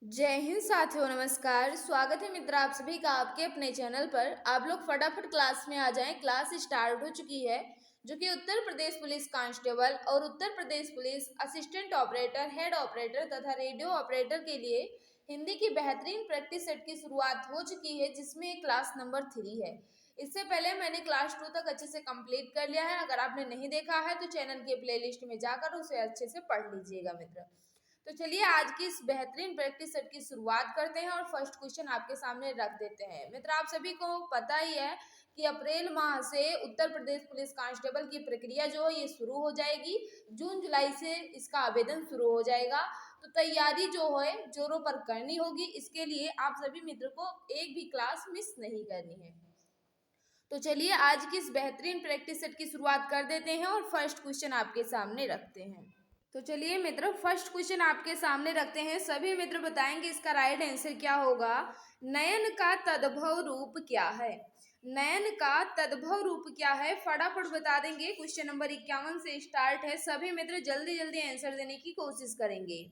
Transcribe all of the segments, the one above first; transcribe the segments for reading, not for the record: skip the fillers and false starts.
जय हिंद साथियों, नमस्कार। स्वागत है मित्र आप सभी का आपके अपने चैनल पर। आप लोग फटाफट क्लास में आ जाएं। क्लास स्टार्ट हो चुकी है, जो कि उत्तर प्रदेश पुलिस कांस्टेबल और Uttar Pradesh police assistant operator, head operator तथा रेडियो ऑपरेटर के लिए हिंदी की बेहतरीन प्रैक्टिस सेट की शुरुआत हो चुकी है, जिसमें क्लास नंबर 3 है। इससे पहले मैंने क्लास 2 तक अच्छे से कंप्लीट कर लिया है। अगर आपने नहीं देखा है तो चैनल के प्लेलिस्ट में जाकर उसे अच्छे से पढ़ लीजिएगा मित्र। तो चलिए आज की इस बेहतरीन प्रैक्टिस सेट की शुरुआत करते हैं और फर्स्ट क्वेश्चन आपके सामने रख देते हैं। मित्र, आप सभी को पता ही है कि अप्रैल माह से उत्तर प्रदेश पुलिस कांस्टेबल की प्रक्रिया जो है ये शुरू हो जाएगी। जून जुलाई से इसका आवेदन शुरू हो जाएगा। तो तैयारी जो है जोरों पर करनी होगी। इसके लिए आप सभी मित्र को एक भी क्लास मिस नहीं करनी है। तो चलिए आज की इस बेहतरीन प्रैक्टिस सेट की शुरुआत कर देते हैं और फर्स्ट क्वेश्चन आपके सामने रखते हैं। तो चलिए मित्र, फर्स्ट क्वेश्चन आपके सामने रखते हैं। सभी मित्र बताएंगे इसका राइट आंसर क्या होगा। नयन का तद्भव रूप क्या है? नयन का तद्भव रूप क्या है? फटाफट बता देंगे। क्वेश्चन नंबर 51 से स्टार्ट है। सभी मित्र जल्दी जल्दी आंसर देने की कोशिश करेंगे।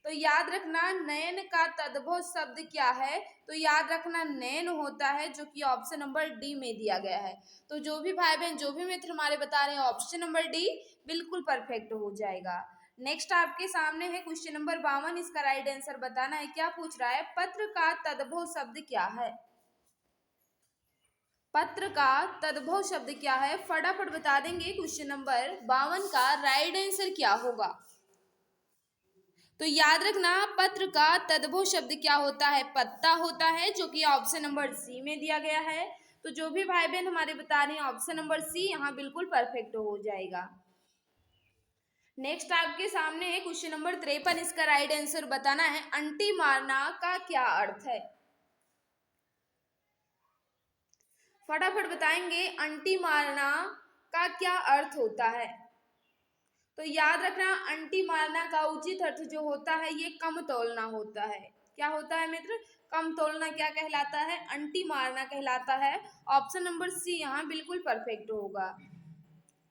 तो याद रखना, नयन का तद्भव शब्द क्या है? तो याद रखना नयन होता है, जो कि ऑप्शन नंबर डी में दिया गया है। तो जो भी भाई बहन, जो भी मित्र हमारे बता रहे हैं ऑप्शन नंबर डी बिल्कुल परफेक्ट हो जाएगा। नेक्स्ट आपके सामने है क्वेश्चन नंबर 52। इसका राइट आंसर बताना है। क्या पूछ रहा है? पत्र का तद्भव शब्द क्या है? पत्र का तद्भव शब्द क्या है? फटाफट बता देंगे। क्वेश्चन नंबर 52 का राइट आंसर क्या होगा? तो याद रखना, पत्र का तद्भव शब्द क्या होता है? पत्ता होता है, जो कि ऑप्शन नंबर सी में दिया गया है। तो जो भी भाई बहन हमारे बता रहे हैं ऑप्शन नंबर सी यहाँ बिल्कुल परफेक्ट हो जाएगा। नेक्स्ट आपके सामने है क्वेश्चन नंबर 53। इसका राइट आंसर बताना है। अंटी मारना का क्या अर्थ है? फटाफट बताएंगे, अंटी मारना का क्या अर्थ होता है? तो याद रखना, अंटी मारना का उचित अर्थ जो होता है ये कम तोलना होता है। क्या होता है मित्र? कम तोलना क्या कहलाता है? अंटी मारना कहलाता है। ऑप्शन नंबर सी यहाँ बिल्कुल परफेक्ट होगा।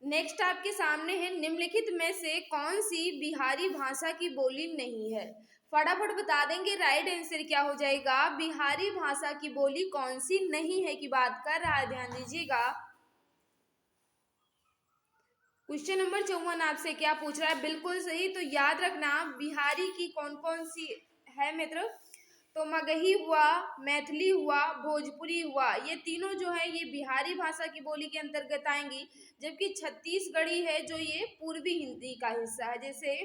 नेक्स्ट आपके सामने है, निम्नलिखित में से कौन सी बिहारी भाषा की बोली नहीं है? फटाफट बता देंगे। राइट आंसर क्या हो जाएगा? बिहारी भाषा की बोली कौन सी नहीं है की बात कर रहा है, ध्यान दीजिएगा। क्वेश्चन नंबर 54 आपसे क्या पूछ रहा है? बिल्कुल सही। तो याद रखना, बिहारी की कौन कौन सी है मित्र? तो मगही हुआ, मैथिली हुआ, भोजपुरी हुआ, ये तीनों जो है ये बिहारी भाषा की बोली के अंतर्गत आएंगी। जबकि छत्तीसगढ़ी है जो ये पूर्वी हिंदी का हिस्सा है। जैसे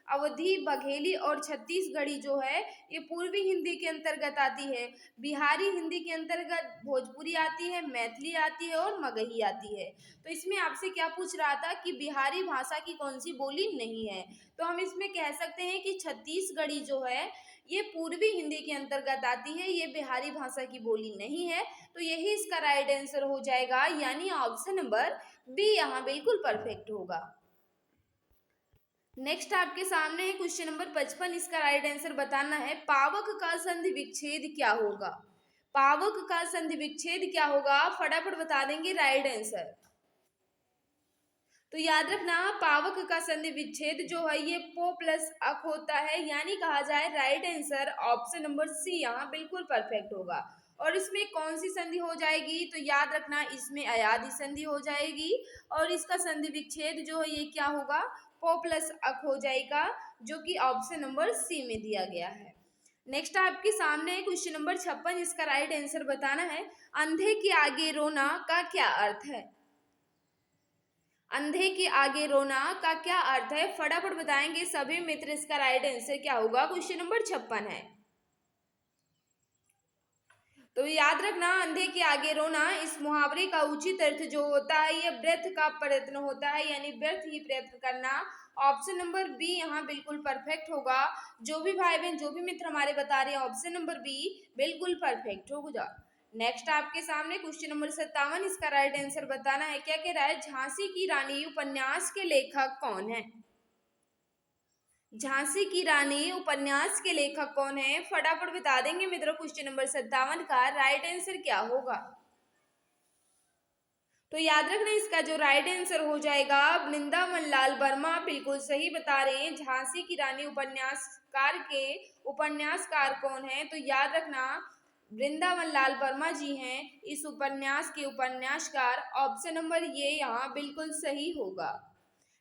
अवधी, बघेली और छत्तीसगढ़ी जो है ये पूर्वी हिंदी के अंतर्गत आती है। बिहारी हिंदी के अंतर्गत भोजपुरी आती है, मैथिली आती है और मगही आती है। तो इसमें आपसे क्या पूछ रहा था कि बिहारी भाषा की कौन सी बोली नहीं है? तो हम इसमें कह सकते हैं कि छत्तीसगढ़ी जो है ये पूर्वी हिंदी के अंतर्गत आती है, ये बिहारी भाषा की बोली नहीं है। तो यही इसका राइट आंसर हो जाएगा, यानी ऑप्शन नंबर बी यहाँ बिल्कुल परफेक्ट होगा। नेक्स्ट आपके सामने है क्वेश्चन नंबर 55। इसका राइट आंसर बताना है। पावक का संधि विच्छेद क्या होगा? पावक का संधि विच्छेद क्या होगा? फटाफट बता देंगे राइट आंसर। तो याद रखना, पावक का संधि विच्छेद जो है ये पो प्लस अक होता है, यानी कहा जाए right answer option number C यहाँ बिल्कुल परफेक्ट होगा। और इसमें कौन सी संधि हो जाएगी? तो याद रखना, इसमें अयादि संधि हो जाएगी और इसका संधि विच्छेद जो है ये क्या होगा? पो प्लस अक हो जाएगा, जो कि ऑप्शन नंबर सी में दिया गया है। नेक्स्ट आपके सामने है क्वेश्चन नंबर 56। इसका राइट आंसर बताना है। अंधे के आगे रोना का क्या अर्थ है? अंधे के आगे रोना का क्या अर्थ है? फटाफट बताएंगे सभी मित्र, इसका राइट आंसर क्या होगा। क्वेश्चन नंबर 56 है। तो याद रखना, अंधे के आगे रोना इस मुहावरे का उचित अर्थ जो होता है ये व्यर्थ का प्रयत्न होता है, यानी व्यर्थ ही प्रयत्न करना। ऑप्शन नंबर बी यहाँ बिल्कुल परफेक्ट होगा। जो भी भाई बहन, जो भी मित्र हमारे बता रहे हैं ऑप्शन नंबर बी बिल्कुल परफेक्ट होगा। नेक्स्ट आपके सामने क्वेश्चन नंबर 57। इसका राइट आंसर बताना है। क्या कह रहा है? झांसी की रानी उपन्यास के लेखक कौन है? झांसी की रानी उपन्यास के लेखक कौन है? फटाफट बता देंगे मित्रों। क्वेश्चन नंबर 57 का राइट आंसर क्या होगा? तो याद रखना इसका जो राइट आंसर हो जाएगा वृंदावन लाल वर्मा, बिल्कुल सही बता रहे हैं। झांसी की रानी उपन्यासकार के उपन्यासकार कौन है? तो याद रखना वृंदावन लाल वर्मा जी हैं इस उपन्यास के उपन्यासकार। ऑप्शन नंबर ये यहाँ बिल्कुल सही होगा।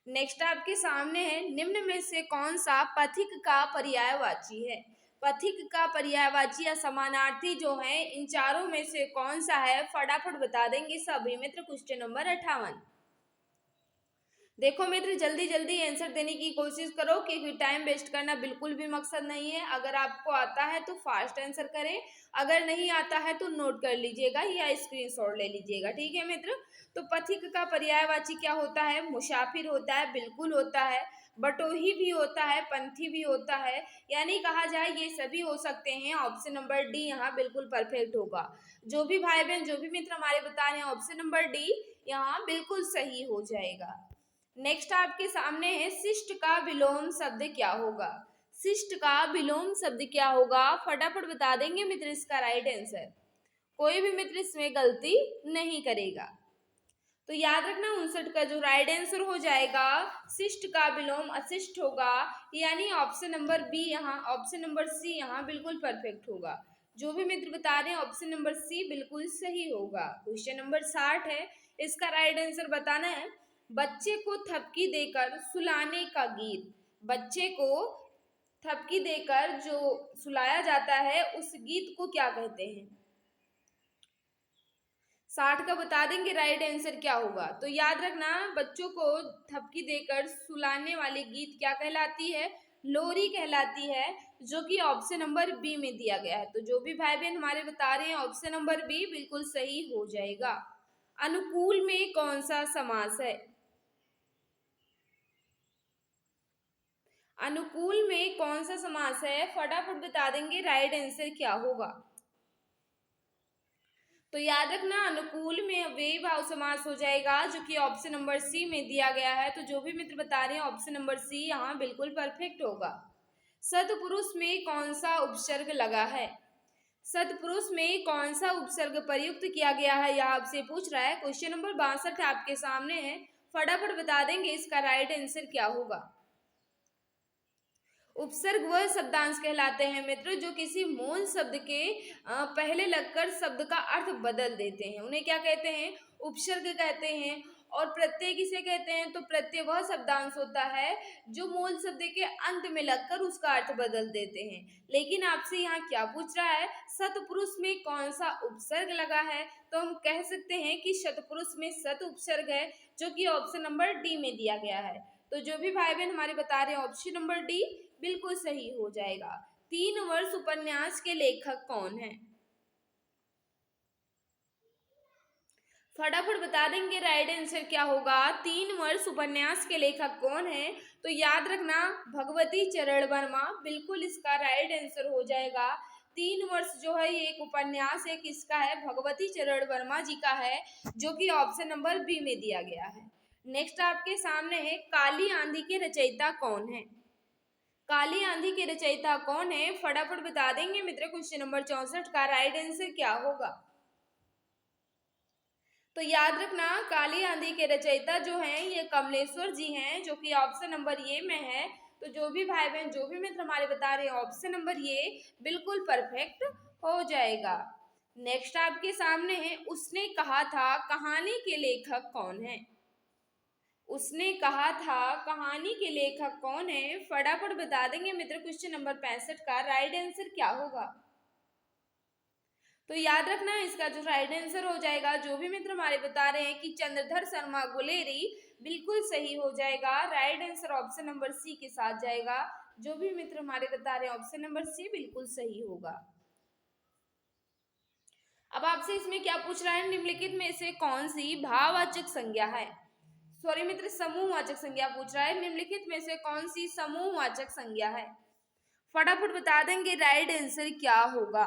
नेक्स्ट आपके सामने है, निम्न में से कौन सा पथिक का पर्यायवाची है? पथिक का पर्यायवाची या समानार्थी जो है इन चारों में से कौन सा है? फटाफट बता देंगे सभी मित्र। Question number 58। देखो मित्र, जल्दी जल्दी आंसर देने की कोशिश करो क्योंकि टाइम वेस्ट करना बिल्कुल भी मकसद नहीं है। अगर आपको आता है तो फास्ट आंसर करें, अगर नहीं आता है तो नोट कर लीजिएगा या स्क्रीनशॉट ले लीजिएगा। ठीक है मित्र। तो पथिक का पर्यायवाची क्या होता है? मुसाफिर होता है, बिल्कुल होता है, बटोही भी होता है, पंथी भी होता है, यानी कहा जाए ये सभी हो सकते हैं। ऑप्शन नंबर डी यहाँ बिल्कुल परफेक्ट होगा। जो भी भाई बहन, जो भी मित्र हमारे बता रहे हैं, ऑप्शन नंबर डी यहाँ बिल्कुल सही हो जाएगा। नेक्स्ट आपके सामने है, शिष्ट का विलोम शब्द क्या होगा? शिष्ट का विलोम शब्द क्या होगा? फटाफट बता देंगे मित्र इसका राइट आंसर। कोई भी मित्र इसमें गलती नहीं करेगा। तो याद रखना 59 का जो राइट आंसर हो जाएगा शिष्ट का विलोम अशिष्ट होगा, यानी ऑप्शन नंबर बी यहाँ, ऑप्शन नंबर सी यहाँ बिल्कुल परफेक्ट होगा। जो भी मित्र बता रहे हैं ऑप्शन नंबर सी बिल्कुल सही होगा। क्वेश्चन नंबर 60 है, इसका राइट आंसर बताना है। बच्चे को थपकी देकर सुलाने का गीत, बच्चे को थपकी देकर जो सुलाया जाता है उस गीत को क्या कहते हैं? 60 का बता देंगे राइट आंसर क्या होगा। तो याद रखना बच्चों को थपकी देकर सुलाने वाली गीत क्या कहलाती है? लोरी कहलाती है, जो कि ऑप्शन नंबर बी में दिया गया है। तो जो भी भाई बहन हमारे बता रहे हैं ऑप्शन नंबर बी बिल्कुल सही हो जाएगा। अनुकूल में कौन सा समास है? अनुकूल में कौन सा समास है? फटाफट बता देंगे राइट आंसर क्या होगा। तो याद रखना अनुकूल में अव्ययी भाव समास हो जाएगा, जो कि ऑप्शन नंबर सी में दिया गया है। तो जो भी मित्र बता रहे हैं ऑप्शन नंबर सी यहाँ बिल्कुल परफेक्ट होगा। सत्पुरुष में कौन सा उपसर्ग लगा है? सत्पुरुष में कौन सा उपसर्ग प्रयुक्त किया गया है, यह आपसे पूछ रहा है। क्वेश्चन नंबर 62 आपके सामने है, फटाफट बता देंगे इसका राइट आंसर क्या होगा। उपसर्ग वह शब्दांश कहलाते हैं मित्र जो किसी मूल शब्द के पहले लगकर शब्द का अर्थ बदल देते हैं, उन्हें क्या कहते हैं? उपसर्ग कहते हैं। और प्रत्यय किसे कहते हैं? तो प्रत्यय वह शब्दांश होता है जो मूल शब्द के अंत में लगकर उसका अर्थ बदल देते हैं। लेकिन आपसे यहाँ क्या पूछ रहा है? सत्पुरुष में कौन सा उपसर्ग लगा है? तो हम कह सकते हैं कि सत्पुरुष में सत उपसर्ग है, जो कि ऑप्शन नंबर डी में दिया गया है। तो जो भी भाई बहन हमारे बता रहे हैं ऑप्शन नंबर डी बिल्कुल सही हो जाएगा। 3 वर्ष उपन्यास के लेखक कौन है? फटाफट बता देंगे राइट आंसर क्या होगा। 3 वर्ष उपन्यास के लेखक कौन है? तो याद रखना भगवती चरण वर्मा, बिल्कुल इसका राइट आंसर हो जाएगा। 3 वर्ष जो है ये एक उपन्यास है, किसका है? भगवती चरण वर्मा जी का है, जो कि ऑप्शन नंबर बी में दिया गया है। नेक्स्ट आपके सामने है, काली आंधी के रचयिता कौन है? काली आंधी के रचयिता कौन है? फटाफट बता देंगे मित्र। क्वेश्चन नंबर 64 का राइट आंसर क्या होगा। तो याद रखना काली आंधी के रचयिता जो हैं ये कमलेश्वर जी हैं, जो कि ऑप्शन नंबर ये में है। तो जो भी भाई बहन जो भी मित्र हमारे बता रहे हैं ऑप्शन नंबर ये बिल्कुल परफेक्ट हो जाएगा। नेक्स्ट आपके सामने है, उसने कहा था कहानी के लेखक कौन है? उसने कहा था कहानी के लेखक कौन है? फटाफट बता देंगे मित्र। क्वेश्चन नंबर 65 का राइट आंसर क्या होगा। तो याद रखना इसका जो राइट आंसर हो जाएगा, जो भी मित्र हमारे बता रहे हैं कि चंद्रधर शर्मा गुलेरी, बिल्कुल सही हो जाएगा। Right answer option number C के साथ जाएगा। जो भी मित्र हमारे बता रहे हैं ऑप्शन नंबर सी बिल्कुल सही होगा। अब आपसे इसमें क्या पूछ रहा है, निम्नलिखित में से कौन सी भाववाचक संज्ञा है? सॉरी मित्र, समूहवाचक संज्ञा पूछ रहा है। निम्नलिखित में से कौन सी समूहवाचक संज्ञा है? फटाफट बता देंगे राइट आंसर क्या होगा।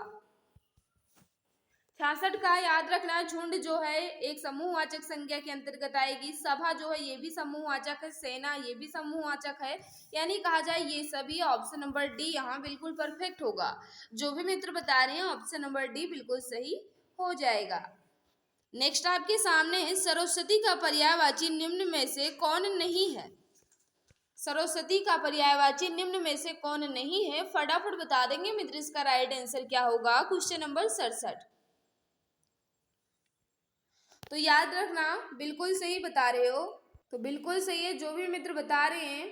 66 का याद रखना झुंड जो है एक समूहवाचक संज्ञा के अंतर्गत आएगी। सभा जो है ये भी समूहवाचक है, सेना ये भी समूहवाचक है, यानी कहा जाए ये सभी। ऑप्शन नंबर डी यहाँ बिल्कुल परफेक्ट होगा। जो भी मित्र बता रहे हैं ऑप्शन नंबर डी बिल्कुल सही हो जाएगा। नेक्स्ट आपके सामने है सरस्वती का पर्यायवाची निम्न में से कौन नहीं है। सरस्वती का पर्यायवाची निम्न में से कौन नहीं है, फटाफट बता देंगे मित्र इसका राइट आंसर क्या होगा। Question number 67। तो याद रखना, बिल्कुल सही बता रहे हो, तो बिल्कुल सही है। जो भी मित्र बता रहे हैं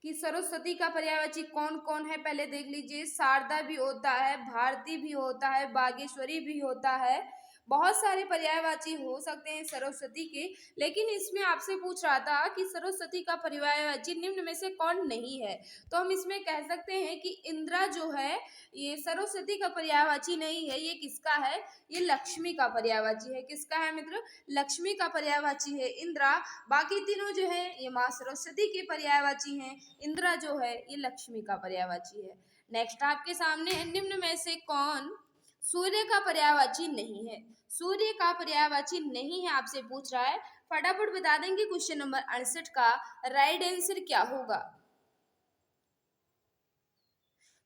कि सरस्वती का पर्यायवाची कौन कौन है, पहले देख लीजिए। शारदा भी होता है, भारती भी होता है, बागेश्वरी भी होता है, बहुत सारे पर्यायवाची हो सकते हैं सरस्वती के। लेकिन इसमें आपसे पूछ रहा था कि सरस्वती का पर्यायवाची निम्न में से कौन नहीं है, तो हम इसमें कह सकते हैं कि इंदिरा जो है ये सरस्वती का पर्यायवाची नहीं है। ये किसका है, ये लक्ष्मी का पर्यायवाची है। किसका है मित्र, लक्ष्मी का पर्यायवाची है इंदिरा। बाकी तीनों जो है ये माँ सरस्वती के पर्यायवाची हैं। इंदिरा जो है ये लक्ष्मी का पर्यायवाची है। नेक्स्ट आपके सामने है, निम्न में से कौन सूर्य का पर्यायवाची नहीं है। सूर्य का पर्यायवाची नहीं है आपसे पूछ रहा है, फटाफट बता देंगे क्वेश्चन नंबर 68 का राइट आंसर क्या होगा।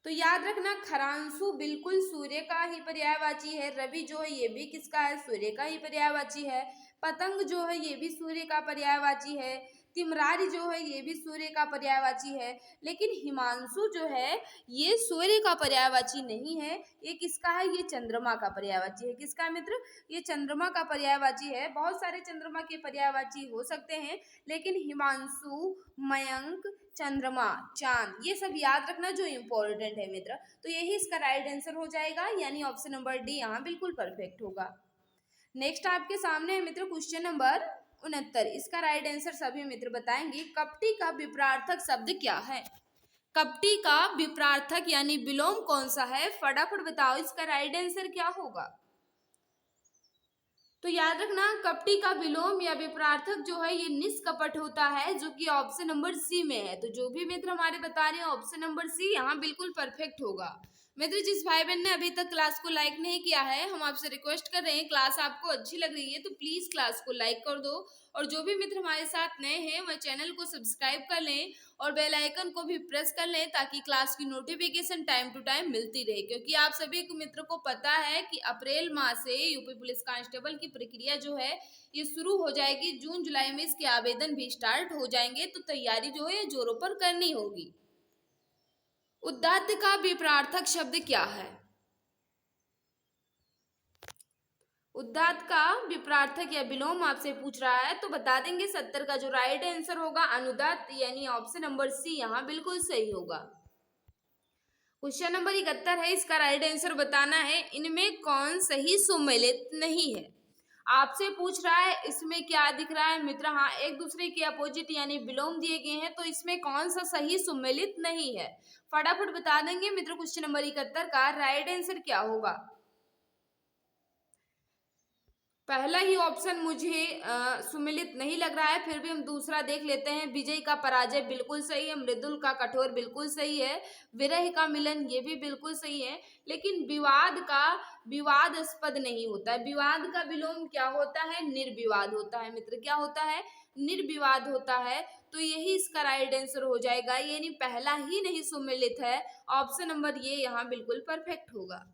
तो याद रखना, खरांशु बिल्कुल सूर्य का ही पर्यायवाची है। रवि जो है ये भी किसका है, सूर्य का ही पर्यायवाची है। पतंग जो है ये भी सूर्य का पर्यायवाची है। तिमरारी जो है ये भी सूर्य का पर्यायवाची है। लेकिन हिमांशु जो है ये सूर्य का पर्यायवाची नहीं है। ये किसका है, ये चंद्रमा का पर्यायवाची है। किसका है मित्र, ये चंद्रमा का पर्यायवाची है। बहुत सारे चंद्रमा के पर्यायवाची हो सकते हैं, लेकिन हिमांशु, मयंक, चंद्रमा, चांद, ये सब याद रखना जो इम्पोर्टेंट है मित्र। तो यही इसका राइट आंसर हो जाएगा, यानी ऑप्शन नंबर डी यहाँ बिल्कुल परफेक्ट होगा। नेक्स्ट आपके सामने है मित्र क्वेश्चन नंबर 69। इसका राइट आंसर सभी मित्र बताएंगे। कपटी का विपरार्थक शब्द क्या है। कपटी का विपरार्थक यानी विलोम कौन सा है, फटाफट बताओ इसका राइट आंसर क्या होगा। तो याद रखना, कपटी का विलोम या विपरार्थक जो है ये निष्कपट होता है, जो कि ऑप्शन नंबर सी में है। तो जो भी मित्र हमारे बता रहे हैं ऑप्शन नंबर सी यहाँ बिल्कुल परफेक्ट होगा। मित्र जिस भाई बहन ने अभी तक क्लास को लाइक नहीं किया है, हम आपसे रिक्वेस्ट कर रहे हैं, क्लास आपको अच्छी लग रही है तो प्लीज क्लास को लाइक कर दो। और जो भी मित्र हमारे साथ नए हैं वह चैनल को सब्सक्राइब कर लें और बेल आइकन को भी प्रेस कर लें, ताकि क्लास की नोटिफिकेशन टाइम टू टाइम मिलती रहे। क्योंकि आप सभी को मित्र को पता है कि अप्रैल माह से यूपी पुलिस कांस्टेबल की प्रक्रिया जो है ये शुरू हो जाएगी। जून जुलाई में इसके आवेदन भी स्टार्ट हो जाएंगे, तो तैयारी जो है जोरों पर करनी होगी। उदात्त का विपरार्थक शब्द क्या है। उदात्त का विपरार्थक या विलोम आपसे पूछ रहा है, तो बता देंगे 70 का जो राइट आंसर होगा अनुदात्त, यानी ऑप्शन नंबर सी यहाँ बिल्कुल सही होगा। क्वेश्चन नंबर 71 है, इसका राइट आंसर बताना है। इनमें कौन सही सुमेलित नहीं है। आपसे पूछ रहा है इसमें क्या दिख रहा है मित्र, हाँ एक दूसरे के अपोजिट यानी विलोम दिए गए हैं, तो इसमें कौन सा सही सुमेलित नहीं है, फटाफट बता देंगे मित्र। क्वेश्चन नंबर 71 का राइट आंसर क्या होगा। पहला ही ऑप्शन मुझे सुमिलित नहीं लग रहा है, फिर भी हम दूसरा देख लेते हैं। विजय का पराजय बिल्कुल सही है, मृदुल का कठोर बिल्कुल सही है, विरह का मिलन ये भी बिल्कुल सही है। लेकिन विवाद का विवादास्पद नहीं होता है। विवाद का विलोम क्या होता है, निर्विवाद होता है मित्र। क्या होता है, निर्विवाद होता है। तो यही इसका राइट आंसर हो जाएगा, यानी पहला ही नहीं सुमिलित है। ऑप्शन नंबर ये यहाँ बिल्कुल परफेक्ट होगा।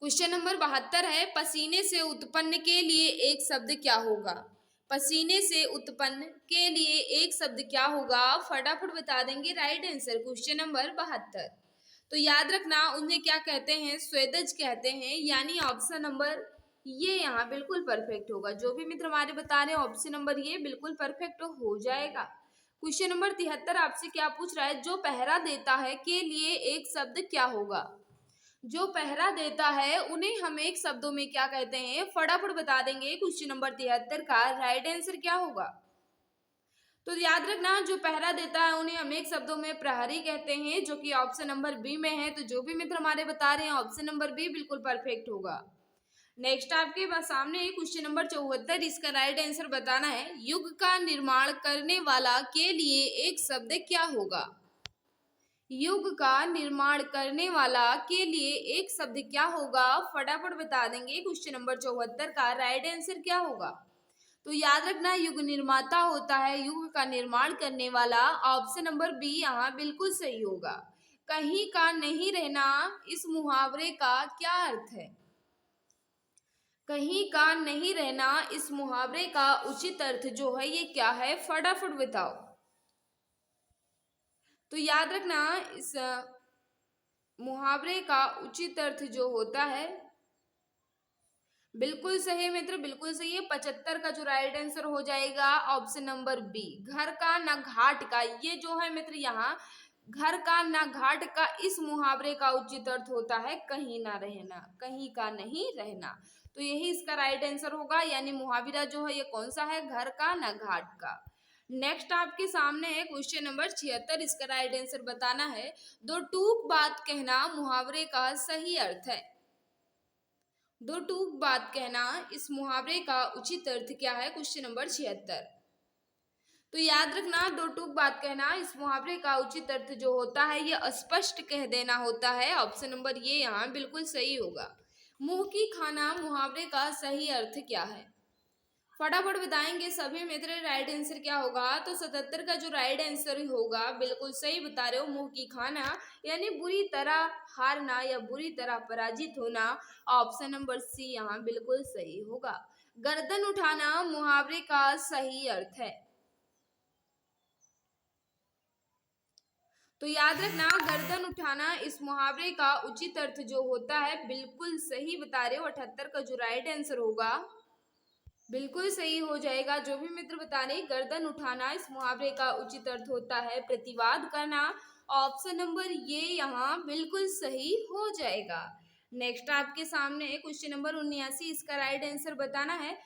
क्वेश्चन नंबर 72 है, पसीने से उत्पन्न के लिए एक शब्द क्या होगा। पसीने से उत्पन्न के लिए एक शब्द क्या होगा, फटाफट बता देंगे राइट आंसर। Question number 72। तो याद रखना, उन्हें क्या कहते हैं, स्वेदज कहते हैं, यानी ऑप्शन नंबर ये यहाँ बिल्कुल परफेक्ट होगा। जो भी मित्र हमारे बता रहे हैं ऑप्शन नंबर ये बिल्कुल परफेक्ट हो जाएगा। क्वेश्चन नंबर 73 आपसे क्या पूछ रहा है, जो पहरा देता है के लिए एक शब्द क्या होगा। जो पहरा देता है उन्हें हम एक शब्दों में क्या कहते हैं, फटाफट बता देंगे। क्वेश्चन नंबर 73 का राइट आंसर क्या होगा। तो याद रखना, जो पहरा देता है उन्हें हम एक शब्दों में प्रहरी कहते हैं, जो कि ऑप्शन नंबर बी में है। तो जो भी मित्र हमारे बता रहे हैं ऑप्शन नंबर बी बिल्कुल परफेक्ट होगा। नेक्स्ट आपके सामने क्वेश्चन नंबर 74, इसका राइट आंसर बताना है। युग का निर्माण करने वाला के लिए एक शब्द क्या होगा। युग का निर्माण करने वाला के लिए एक शब्द क्या होगा, फटाफट बता देंगे। क्वेश्चन नंबर 74 का राइट आंसर क्या होगा। तो याद रखना, युग निर्माता होता है, युग का निर्माण करने वाला। ऑप्शन नंबर बी यहाँ बिल्कुल सही होगा। कहीं का नहीं रहना, इस मुहावरे का क्या अर्थ है। कहीं का नहीं रहना, इस मुहावरे का उचित अर्थ जो है ये क्या है, फटाफट बताओ। तो याद रखना, इस मुहावरे का उचित अर्थ जो होता है, बिल्कुल सही मित्र, बिल्कुल सही है। 75 का जो राइट आंसर हो जाएगा ऑप्शन नंबर बी, घर का ना घाट का। ये जो है मित्र यहाँ घर का ना घाट का, इस मुहावरे का उचित अर्थ होता है कहीं ना रहना, कहीं का नहीं रहना। तो यही इसका राइट आंसर होगा, यानी मुहावरा जो है ये कौन सा है, घर का ना घाट का। नेक्स्ट आपके सामने है क्वेश्चन नंबर 76, इसका राइट आंसर बताना है। दो टूक बात कहना मुहावरे का सही अर्थ है। दो टूक बात कहना, इस मुहावरे का उचित अर्थ क्या है, क्वेश्चन नंबर 76। तो याद रखना, दो टूक बात कहना, इस मुहावरे का उचित अर्थ जो होता है ये अस्पष्ट कह देना होता है। ऑप्शन नंबर ये यहाँ बिल्कुल सही होगा। मुंह की खाना मुहावरे का सही अर्थ क्या है, फटाफट बताएंगे सभी मित्र। राइट आंसर क्या होगा, तो 77 का जो राइट आंसर होगा, बिल्कुल सही बता रहे हो, मुंह की खाना यानी बुरी तरह हारना या बुरी तरह पराजित होना। ऑप्शन नंबर सी यहाँ बिल्कुल सही होगा। गर्दन उठाना मुहावरे का सही अर्थ है। तो याद रखना, गर्दन उठाना इस मुहावरे का उचित अर्थ जो होता है, बिल्कुल सही बता रहे हो। 78 का जो राइट आंसर होगा बिल्कुल सही हो जाएगा। जो भी मित्र बता रहे, गर्दन उठाना इस मुहावरे का उचित अर्थ होता है प्रतिवाद करना। ऑप्शन नंबर ये यहाँ बिल्कुल सही हो जाएगा। नेक्स्ट आपके सामने है क्वेश्चन नंबर 79, इसका राइट आंसर बताना है।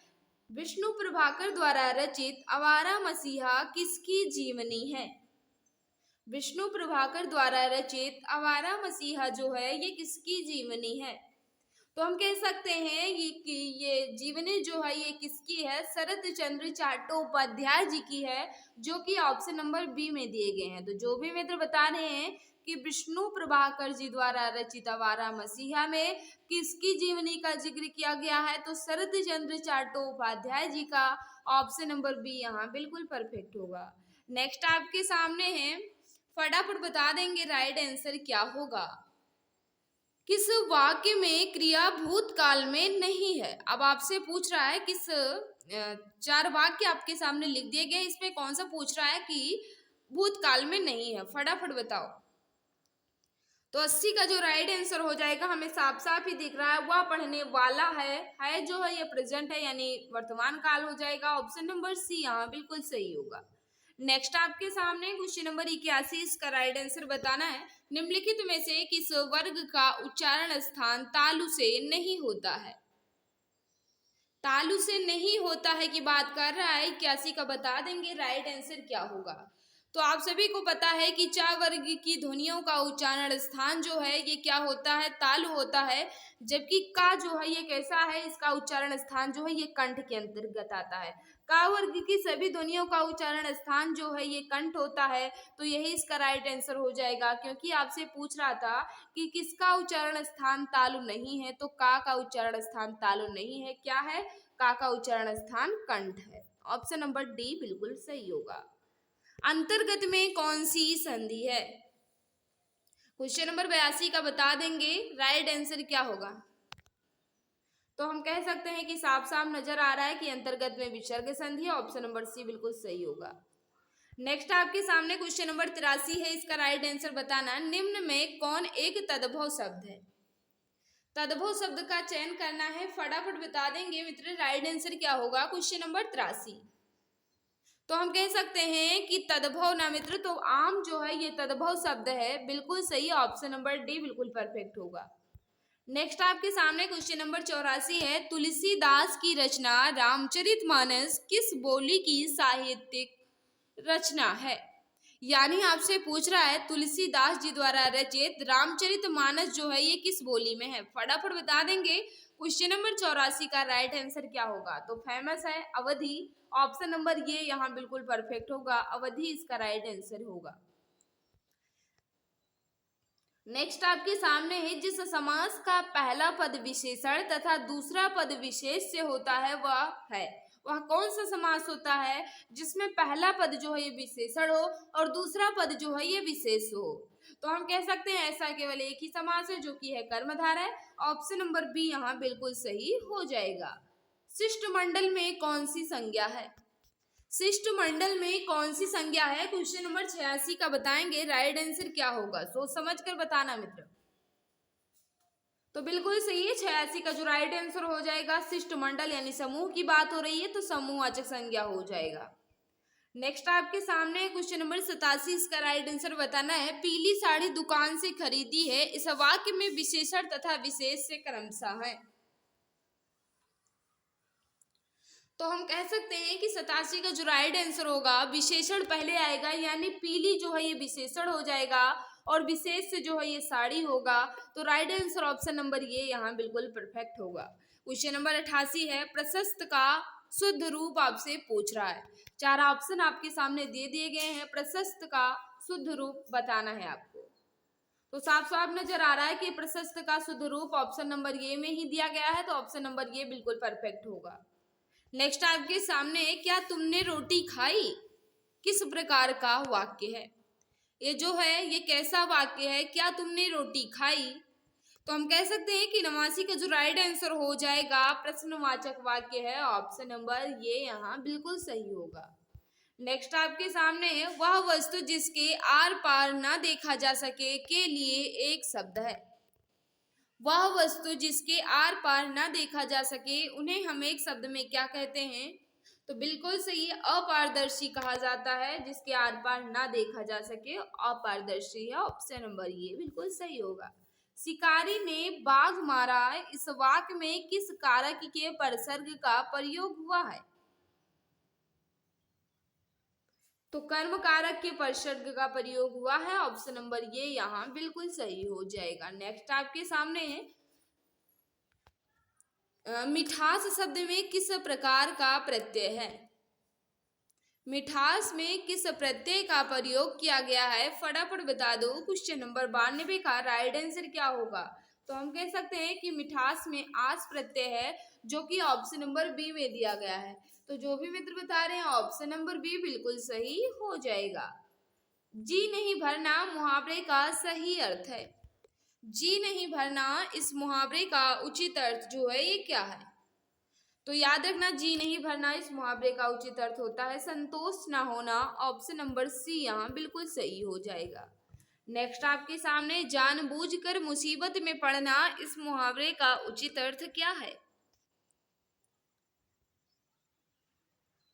विष्णु प्रभाकर द्वारा रचित आवारा मसीहा किसकी जीवनी है। विष्णु प्रभाकर द्वारा रचित आवारा मसीहा जो है ये किसकी जीवनी है। तो हम कह सकते हैं ये जीवनी जो है ये किसकी है, शरद चंद्र चट्टोपाध्याय जी की है, जो कि ऑप्शन नंबर बी में दिए गए हैं। तो जो भी मित्र बता रहे हैं कि विष्णु प्रभाकर जी द्वारा रचित आवारा मसीहा में किसकी जीवनी का जिक्र किया गया है, तो शरद चंद्र चट्टोपाध्याय जी का। ऑप्शन नंबर बी यहाँ बिल्कुल परफेक्ट होगा। नेक्स्ट आपके सामने है, फटाफट बता देंगे राइट आंसर क्या होगा। किस वाक्य में क्रिया भूतकाल में नहीं है। अब आपसे पूछ रहा है किस 4 वाक्य आपके सामने लिख दिए गए, इसमें कौन सा पूछ रहा है कि भूतकाल में नहीं है, फटाफट बताओ। तो 80 का जो राइट आंसर हो जाएगा, हमें साफ साफ ही दिख रहा है, वह पढ़ने वाला है जो है ये प्रेजेंट है यानी वर्तमान काल हो जाएगा। ऑप्शन नंबर सी यहाँ बिल्कुल सही होगा। नेक्स्ट आपके सामने क्वेश्चन नंबर 81, इसका राइट आंसर बताना है। निम्नलिखित में से किस वर्ग का उच्चारण स्थान तालु से नहीं होता है। तालु से नहीं होता है की बात कर रहा है, 81 का बता देंगे राइट आंसर क्या होगा। तो आप सभी को पता है कि चा वर्ग की ध्वनियों का उच्चारण स्थान जो है ये क्या होता है, तालु होता है। जबकि का जो है ये कैसा है, इसका उच्चारण स्थान जो है ये कंठ के अंतर्गत आता है। का वर्ग की सभी ध्वनियों का उच्चारण स्थान जो है ये कंठ होता है। तो यही इसका राइट आंसर हो जाएगा, क्योंकि आपसे पूछ रहा था कि किसका उच्चारण स्थान तालु नहीं है, तो का उच्चारण स्थान तालु नहीं है, क्या है, का उच्चारण स्थान कंठ है। ऑप्शन नंबर डी बिल्कुल सही होगा। अंतर्गत में कौन सी संधि है। क्वेश्चन नंबर 82 का बता देंगे राइट आंसर क्या होगा। तो हम कह सकते हैं कि साफ साफ नजर आ रहा है कि अंतर्गत में विसर्ग संधि है। ऑप्शन नंबर सी बिल्कुल सही होगा। नेक्स्ट आपके सामने क्वेश्चन नंबर 83 है, इसका राइट आंसर बताना। निम्न में कौन एक तद्भव शब्द है। तद्भव शब्द का चयन करना है, फटाफट बता देंगे मित्र राइट आंसर क्या होगा। क्वेश्चन नंबर 83, तो हम कह सकते हैं कि तद्भव ना मित्र, तो आम जो है ये तद्भव शब्द है, बिल्कुल सही। ऑप्शन नंबर डी बिल्कुल परफेक्ट होगा। नेक्स्ट आपके सामने क्वेश्चन नंबर 84 है। तुलसीदास की रचना रामचरितमानस किस बोली की साहित्यिक रचना है। यानी आपसे पूछ रहा है तुलसीदास जी द्वारा रचित रामचरितमानस जो है ये किस बोली में है, फटाफट बता देंगे। क्वेश्चन नंबर 84 का राइट आंसर क्या होगा, तो फेमस है अवधि। ऑप्शन नंबर ये यहाँ बिल्कुल परफेक्ट होगा, अवधि इसका राइट आंसर होगा। नेक्स्ट आपके सामने है, जिस समास का पहला पद विशेषण तथा दूसरा पद विशेष से होता है वह कौन सा समास होता है, जिसमें पहला पद जो है ये विशेषण हो और दूसरा पद जो है ये विशेष हो। तो हम कह सकते हैं ऐसा केवल एक ही समास है जो कि है कर्मधारय। ऑप्शन नंबर बी यहाँ बिल्कुल सही हो जाएगा। शिष्टमंडल में कौन सी संज्ञा है? शिष्टमंडल में कौन सी संज्ञा है? क्वेश्चन नंबर 86 का बताएंगे। राइट आंसर क्या होगा? सोच समझ कर बताना मित्र। तो बिल्कुल सही है, 86 का जो राइट आंसर हो जाएगा शिष्टमंडल यानी समूह की बात हो रही है तो समूहवाचक संज्ञा हो जाएगा। नेक्स्ट आपके सामने क्वेश्चन नंबर 87, इसका राइट आंसर बताना है। पीली साड़ी दुकान से खरीदी है, इस वाक्य में विशेषण तथा विशेष से क्रमशः है। तो हम कह सकते हैं कि 87 का जो राइट आंसर होगा विशेषण पहले आएगा, यानी पीली जो है ये विशेषण हो जाएगा और विशेष से जो है ये साड़ी होगा। तो राइट आंसर ऑप्शन नंबर ये यहाँ बिल्कुल परफेक्ट होगा। क्वेश्चन नंबर 88 है, प्रशस्त का शुद्ध रूप आपसे पूछ रहा है। 4 ऑप्शन आपके सामने दे दिए गए हैं, प्रशस्त का शुद्ध रूप बताना है आपको। तो साफ साफ नजर आ रहा है कि प्रशस्त का शुद्ध रूप ऑप्शन नंबर ये में ही दिया गया है, तो ऑप्शन नंबर ये बिल्कुल परफेक्ट होगा। नेक्स्ट आपके सामने, क्या तुमने रोटी खाई किस प्रकार का वाक्य है? ये जो है ये कैसा वाक्य है? क्या तुमने रोटी खाई? तो हम कह सकते हैं कि 89 का जो राइट आंसर हो जाएगा प्रश्नवाचक वाक्य है, ऑप्शन नंबर ये यहाँ बिल्कुल सही होगा। नेक्स्ट आपके सामने है, वह वस्तु जिसके आर पार ना देखा जा सके के लिए एक शब्द है। वह वस्तु जिसके आर पार ना देखा जा सके उन्हें हम एक शब्द में क्या कहते हैं? तो बिल्कुल सही है, अपारदर्शी कहा जाता है। जिसके आर पार ना देखा जा सके अपारदर्शी है, ऑप्शन नंबर ये बिल्कुल सही होगा। शिकारी ने बाघ मारा, इस वाक्य में किस कारक के परसर्ग का प्रयोग हुआ है? तो कर्म कारक के परसर्ग का प्रयोग हुआ है, ऑप्शन नंबर ये यहाँ बिल्कुल सही हो जाएगा। नेक्स्ट आपके सामने है, मिठास शब्द में किस प्रकार का प्रत्यय है? मिठास में किस प्रत्यय का प्रयोग किया गया है? फटाफट बता दो। क्वेश्चन नंबर 92 का राइट आंसर क्या होगा? तो हम कह सकते हैं कि मिठास में आस प्रत्यय है, जो कि ऑप्शन नंबर बी में दिया गया है। तो जो भी मित्र बता रहे हैं ऑप्शन नंबर बी बिल्कुल सही हो जाएगा। जी नहीं भरना मुहावरे का सही अर्थ है। जी नहीं भरना इस मुहावरे का उचित अर्थ जो है ये क्या है? तो याद रखना, जी नहीं भरना इस मुहावरे का उचित अर्थ होता है संतोष ना होना, ऑप्शन नंबर सी यहाँ बिल्कुल सही हो जाएगा। नेक्स्ट आपके सामने, जानबूझकर मुसीबत में पड़ना इस मुहावरे का उचित अर्थ क्या है?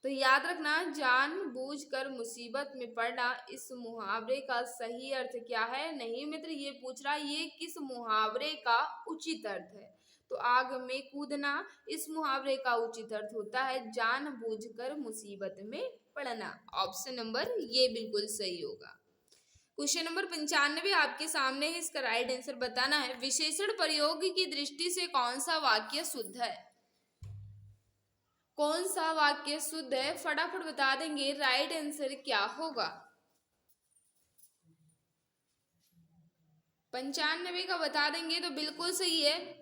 तो याद रखना, जानबूझकर मुसीबत में पड़ना इस मुहावरे का सही अर्थ क्या है? नहीं मित्र, ये पूछ रहा है ये किस मुहावरे का उचित अर्थ है। तो आग में कूदना इस मुहावरे का उचित अर्थ होता है जानबूझकर मुसीबत में पड़ना, ऑप्शन नंबर ये बिल्कुल सही होगा। क्वेश्चन नंबर 95 आपके सामने है, इसका राइट आंसर बताना है। विशेषण प्रयोग की दृष्टि से कौन सा वाक्य शुद्ध है? कौन सा वाक्य शुद्ध है? फटाफट बता देंगे, राइट आंसर क्या होगा? 95 का बता देंगे तो बिल्कुल सही है।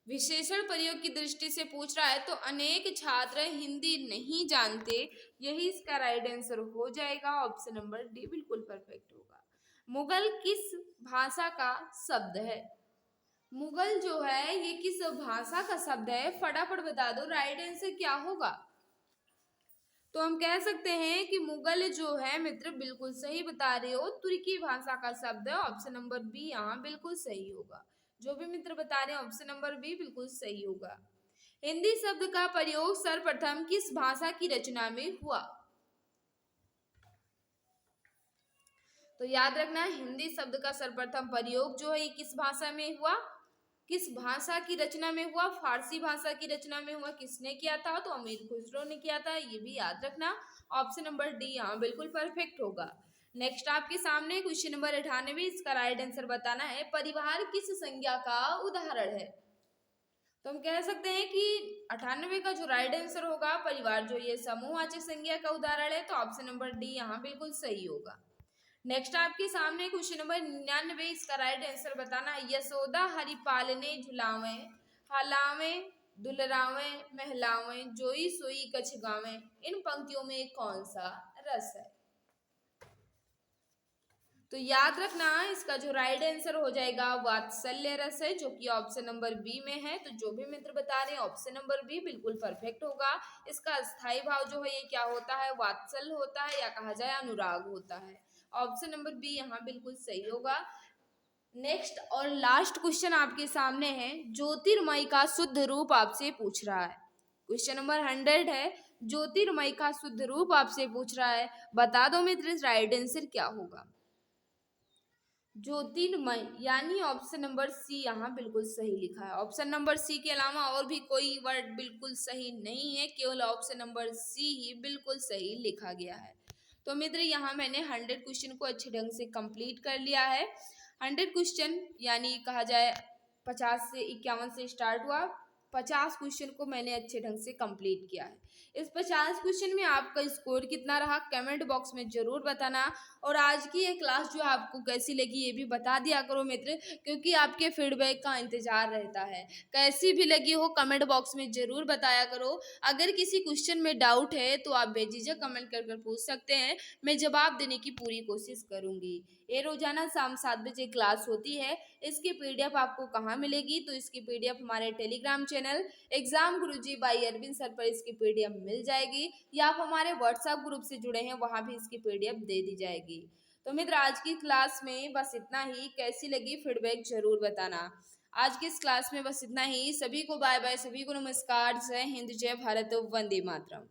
विशेषण प्रयोग की दृष्टि से पूछ रहा है तो अनेक छात्र हिंदी नहीं जानते, यही इसका राइट आंसर हो जाएगा, ऑप्शन नंबर डी बिल्कुल परफेक्ट होगा। मुगल किस भाषा का शब्द है? मुगल जो है ये किस भाषा का शब्द है? फटाफट बता दो, राइट आंसर क्या होगा? तो हम कह सकते हैं कि मुगल जो है मित्र बिल्कुल सही बता रहे हो, तुर्की भाषा का शब्द है, ऑप्शन नंबर बी यहाँ बिल्कुल सही होगा। जो भी मित्र बता रहे हैं ऑप्शन नंबर बी बिल्कुल सही होगा। हिंदी शब्द का प्रयोग सर्वप्रथम किस भाषा की रचना में हुआ? तो याद रखना, हिंदी शब्द का सर्वप्रथम प्रयोग जो है ये किस भाषा में हुआ? किस भाषा की रचना में हुआ? फारसी भाषा की रचना में हुआ। किसने किया था? तो अमीर खुसरो ने किया था, ये भी याद रखना, ऑप्शन नंबर डी यहाँ बिल्कुल परफेक्ट होगा। नेक्स्ट आपके सामने क्वेश्चन नंबर 98, इसका राइट आंसर बताना है। परिवार किस संज्ञा का उदाहरण है? तो हम कह सकते हैं कि 98 का जो राइट आंसर होगा परिवार जो ये समूहवाचक संज्ञा का उदाहरण है, तो ऑप्शन नंबर डी यहाँ बिल्कुल सही होगा। नेक्स्ट आपके सामने क्वेश्चन नंबर 99, इसका राइट आंसर बताना है। यशोदा हरि पालने झुलावे, हलावे दुलरावे महलावे, जोई सोई कछ गावे, इन पंक्तियों में कौन सा रस है? तो याद रखना इसका जो राइट आंसर हो जाएगा वात्सल्य रस है, जो कि ऑप्शन नंबर बी में है। तो जो भी मित्र बता रहे हैं ऑप्शन नंबर बी बिल्कुल परफेक्ट होगा। इसका स्थायी भाव जो है ये क्या होता है, वात्सल्य होता है या कहा जाए अनुराग होता है। ऑप्शन नंबर बी यहाँ बिल्कुल सही होगा। नेक्स्ट और लास्ट क्वेश्चन आपके सामने है, ज्योतिर्मय का शुद्ध रूप आपसे पूछ रहा है। क्वेश्चन नंबर 100 है, ज्योतिर्मय का शुद्ध रूप आपसे पूछ रहा है। बता दो मित्र राइट आंसर क्या होगा। ज्योतिर्मय यानी ऑप्शन नंबर सी यहाँ बिल्कुल सही लिखा है। ऑप्शन नंबर सी के अलावा और भी कोई वर्ड बिल्कुल सही नहीं है, केवल ऑप्शन नंबर सी ही बिल्कुल सही लिखा गया है। तो मित्र यहाँ मैंने 100 क्वेश्चन को अच्छे ढंग से कंप्लीट कर लिया है। 100 क्वेश्चन यानी कहा जाए 50 से 51 से स्टार्ट हुआ, 50 क्वेश्चन को मैंने अच्छे ढंग से कंप्लीट किया है। इस 50 क्वेश्चन में आपका स्कोर कितना रहा कमेंट बॉक्स में जरूर बताना। और आज की ये क्लास जो आपको कैसी लगी ये भी बता दिया करो मित्र, क्योंकि आपके फीडबैक का इंतजार रहता है। कैसी भी लगी हो कमेंट बॉक्स में जरूर बताया करो। अगर किसी क्वेश्चन में डाउट है तो आप बेझिझक कमेंट कर पूछ सकते हैं, मैं जवाब देने की पूरी कोशिश करूंगी। ये रोजाना शाम 7 बजे क्लास होती है। इसकी पीडीएफ आपको कहाँ मिलेगी, तो इसकी पीडीएफ हमारे Telegram channel exam Guruji by Arvind sir पर इसकी पीडीएफ मिल जाएगी, या आप हमारे व्हाट्सएप ग्रुप से जुड़े हैं वहां भी इसकी पीडीएफ दे दी जाएगी। तो मित्र आज की क्लास में बस इतना ही, कैसी लगी फीडबैक जरूर बताना। आज की इस क्लास में बस इतना ही। सभी को बाय बाय, सभी को नमस्कार, जय हिंद, जय भारत, वंदे मातरम।